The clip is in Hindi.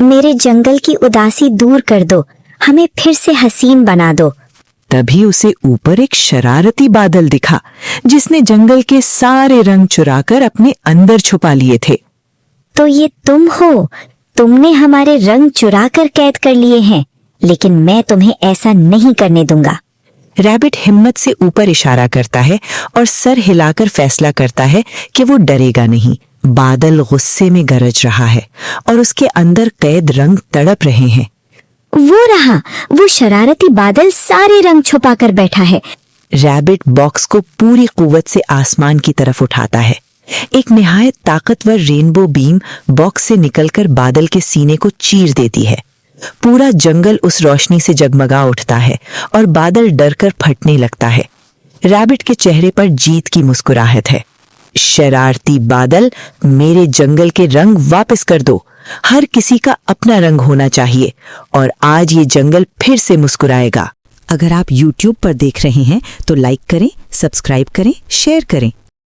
मेरे जंगल की उदासी दूर कर दो, हमें फिर से हसीन बना दो। तभी उसे ऊपर एक शरारती बादल दिखा, जिसने जंगल के सारे रंग चुराकर अपने अंदर छुपा लिए थे। तो ये तुम हो, तुमने हमारे रंग चुरा कर कैद कर लिए हैं, लेकिन मैं तुम्हें ऐसा नहीं करने दूंगा। रैबिट हिम्मत से ऊपर इशारा करता है और सर हिलाकर फैसला करता है कि वो डरेगा नहीं। बादल गुस्से में गरज रहा है और उसके अंदर कैद रंग तड़प रहे हैं। वो रहा, वो शरारती बादल सारे रंग छुपा कर बैठा है। रैबिट बॉक्स को पूरी कुव्वत से आसमान की तरफ उठाता है। एक निहायत ताकतवर रेनबो बीम बॉक्स से निकलकर बादल के सीने को चीर देती है। पूरा जंगल उस रोशनी से जगमगा उठता है और बादल डरकर फटने लगता है। रैबिट के चेहरे पर जीत की मुस्कुराहट है। शरारती बादल, मेरे जंगल के रंग वापस कर दो। हर किसी का अपना रंग होना चाहिए और आज ये जंगल फिर से मुस्कुराएगा। अगर आप YouTube पर देख रहे हैं तो लाइक करें, सब्सक्राइब करें, शेयर करें